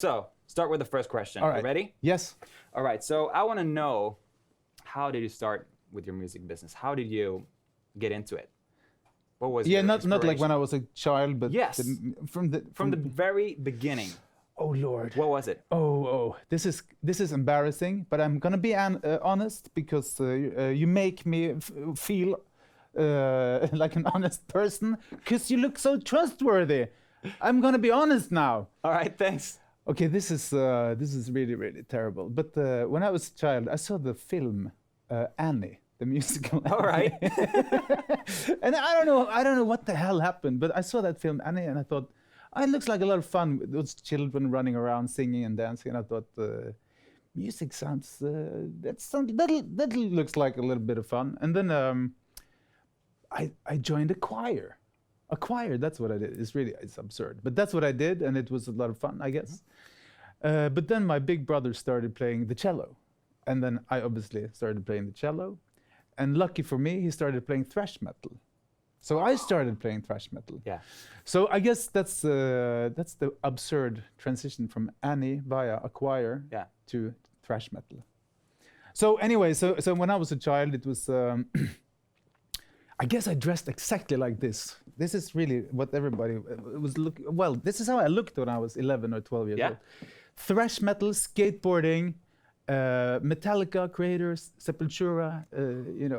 So, start with the first question. All right. You ready? Yes. All right. So, I want to know, how did you start with your music business? How did you get into it? What was Yeah, your not like when inspiration? I was a child, but Yes. from the very beginning. Oh Lord. What was it? Oh, this is embarrassing, but I'm gonna be honest because you make me feel like an honest person because you look so trustworthy. I'm gonna be honest now. All right. Thanks. Okay, this is really terrible. But when I was a child, I saw the film Annie, the musical. All right. And I don't know what the hell happened, but I saw that film Annie, and I thought, oh, it looks like a lot of fun with those children running around singing and dancing. And I thought, music sounds that looks like a little bit of fun. And then I joined a choir. A choir, that's what I did. It's absurd, but that's what I did, and it was a lot of fun, I guess. But then my big brother started playing the cello, and then I obviously started playing the cello. And lucky for me, he started playing thrash metal. So I started playing thrash metal. Yeah. So I guess that's the absurd transition from Annie via a choir to thrash metal. So anyway, so when I was a child, it was. I guess I dressed exactly like this. This is really what everybody was looking. Well, this is how I looked when I was 11 or 12 years old. Thrash metal, skateboarding, Metallica creators, Sepultura,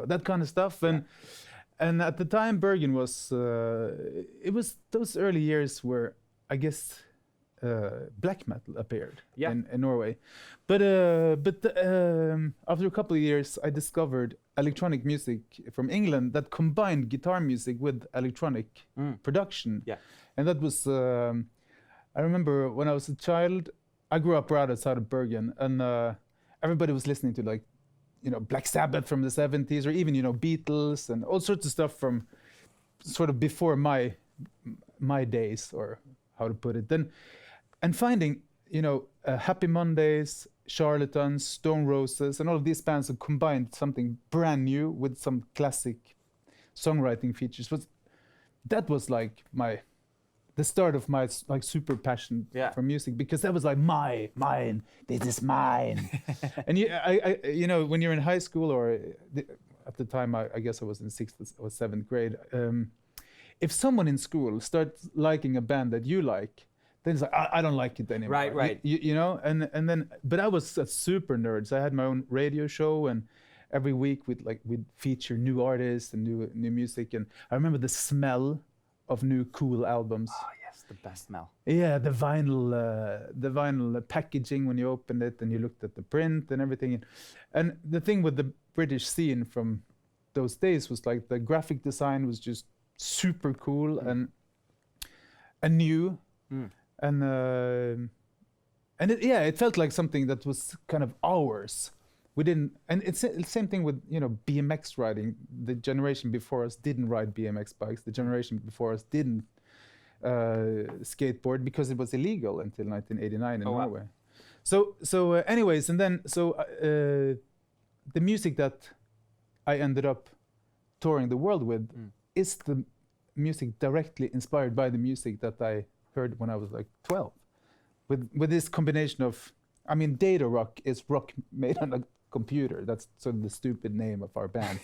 that kind of stuff. And at the time, Bergen was. It was those early years where I guess black metal appeared in Norway. But after a couple of years, I discovered electronic music from England that combined guitar music with electronic production. Yeah. And that was, I remember when I was a child, I grew up right outside of Bergen, and everybody was listening to Black Sabbath from the 70s, or even, Beatles and all sorts of stuff from sort of before my days, or how to put it. And finding, Happy Mondays, Charlatans, Stone Roses, and all of these bands have combined something brand new with some classic songwriting features. That was like the start of my super passion for music, because that was like mine. This is mine. And when you're in high school, or at the time, I guess I was in 6th or 7th grade. If someone in school starts liking a band that you like, then it's like, I don't like it anymore. Right. And then, but I was a super nerd. So I had my own radio show, and every week we'd feature new artists and new music. And I remember the smell of new cool albums. Oh yes, the best smell. Yeah, the vinyl packaging when you opened it and you looked at the print and everything. And the thing with the British scene from those days was like the graphic design was just super cool and new. And it felt like something that was kind of ours. We didn't, and it's the same thing with BMX riding. The generation before us didn't ride BMX bikes. The generation before us didn't skateboard because it was illegal until 1989 in Norway. Wow. So anyways, and then the music that I ended up touring the world with is the music directly inspired by the music that I heard when I was like 12, with this combination of, Datarock is rock made on a computer. That's sort of the stupid name of our band.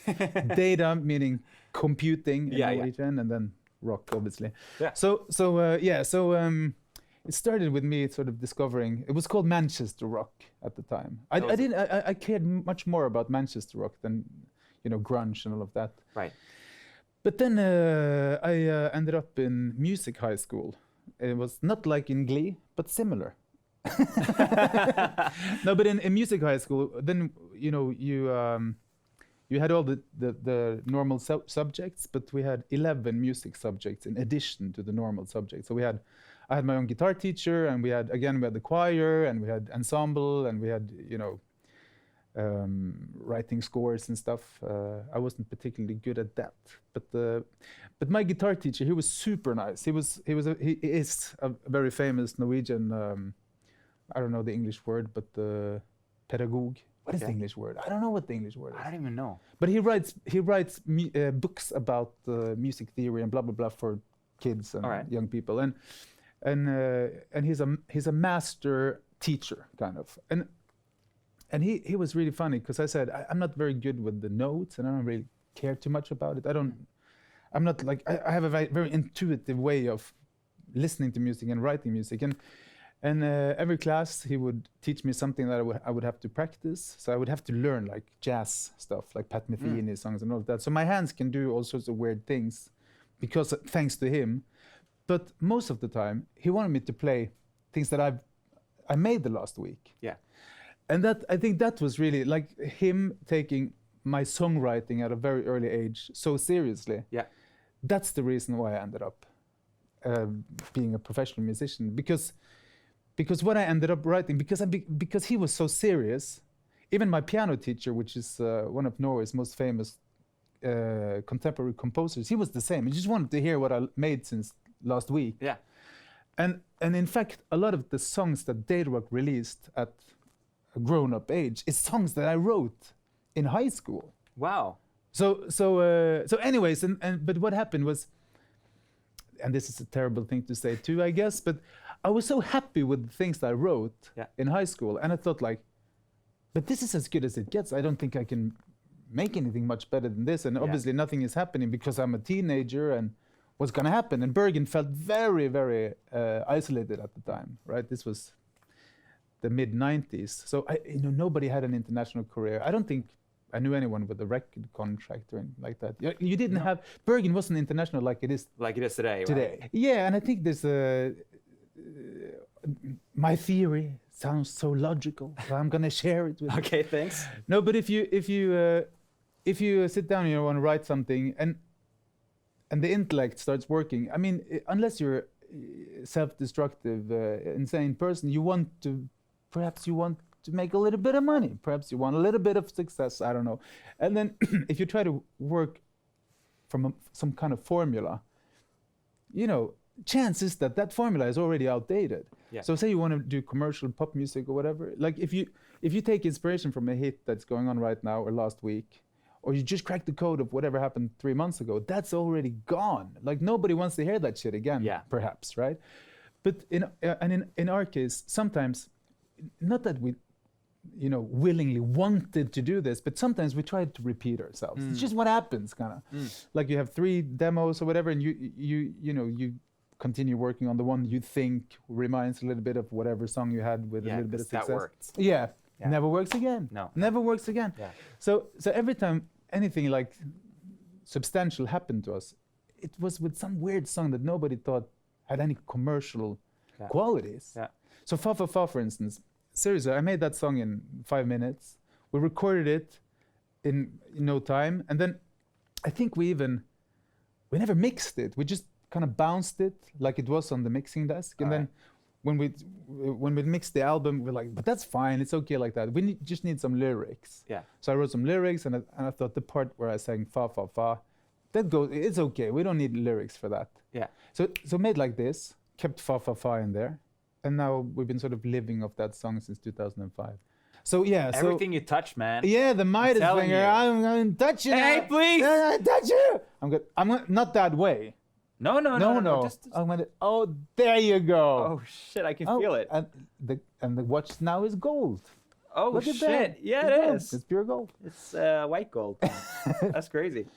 Data meaning computing in Norwegian, and then rock, obviously. Yeah. So it started with me sort of discovering. It was called Manchester rock at the time. I cared much more about Manchester rock than grunge and all of that. Right. But then I ended up in music high school. It was not like in Glee, but similar. No, but in music high school, then you had all the normal subjects, but we had 11 music subjects in addition to the normal subjects. So I had my own guitar teacher, and we had the choir, and we had ensemble, and we had writing scores and stuff. I wasn't particularly good at that, but my guitar teacher, he was super nice. He is a very famous Norwegian. I don't know the English word, but pedagogue. What is the English word? I don't know what the English word is. I don't even know. But he writes books about music theory and blah blah blah for kids and young people. and he's a master teacher kind of, and he was really funny because I said I'm not very good with the notes and I don't really care too much about it. I'm not like I have a very intuitive way of listening to music and writing music, and every class he would teach me something that I would have to practice. So I would have to learn like jazz stuff, like Pat Metheny songs and all of that. So my hands can do all sorts of weird things because thanks to him. But most of the time he wanted me to play things that I made the last week. Yeah. And that I think that was really like him taking my songwriting at a very early age so seriously. Yeah. That's the reason why I ended up being a professional musician, because what I ended up writing, because he was so serious. Even my piano teacher, which is one of Norway's most famous contemporary composers, he was the same. He just wanted to hear what I made since last week. Yeah. And in fact, a lot of the songs that Datarock released at a grown-up age is songs that I wrote in high school. Wow. So anyways, but what happened was, and this is a terrible thing to say too, I guess, but I was so happy with the things that I wrote in high school, and I thought like, but this is as good as it gets. I don't think I can make anything much better than this, and obviously nothing is happening because I'm a teenager, and what's gonna happen? And Bergen felt very, very isolated at the time, right? This was the mid-90s, so nobody had an international career. I don't think I knew anyone with a record contract or anything like that. You didn't have, Bergen wasn't international like it is today. Right? Yeah, and I think there's my theory sounds so logical, so I'm gonna share it with you. Okay, thanks. No, but if you sit down and you want to write something and the intellect starts working, I mean, unless you're a self-destructive, insane person, perhaps you want to make a little bit of money. Perhaps you want a little bit of success. I don't know. And then if you try to work from some kind of formula, chances that formula is already outdated. Yeah. So say you want to do commercial pop music or whatever. Like if you take inspiration from a hit that's going on right now or last week, or you just crack the code of whatever happened 3 months ago, that's already gone. Like nobody wants to hear that shit again. Perhaps, right? But in our case, sometimes, not that we willingly wanted to do this, but sometimes we tried to repeat ourselves. It's just what happens, kind of. Like you have 3 demos or whatever, and you continue working on the one you think reminds a little bit of whatever song you had with a little bit of success. That worked. Yeah. Never works again. No. Never works again. Yeah. So every time anything like substantial happened to us, it was with some weird song that nobody thought had any commercial qualities. Yeah. So Fa Fa Fa, for instance, seriously, I made that song in 5 minutes. We recorded it in no time, and then I think we never mixed it. We just kind of bounced it like it was on the mixing desk, and then when we mixed the album, we're like, but that's fine, it's okay like that. We just need some lyrics. Yeah. So I wrote some lyrics, and I thought the part where I sang Fa Fa Fa, it's okay. We don't need lyrics for that. Yeah. So made like this, kept Fa Fa Fa in there. And now we've been sort of living off that song since 2005. So yeah, everything you touch, man. Yeah, the Midas finger. I'm gonna touch you. Hey, now. please. I'm gonna touch you. I'm not that way. No. Just I'm gonna. Oh, there you go. Oh shit, I can feel it. And the watch now is gold. Oh Look shit! At that. Yeah, it's it gold. is. It's pure gold. It's white gold. That's crazy.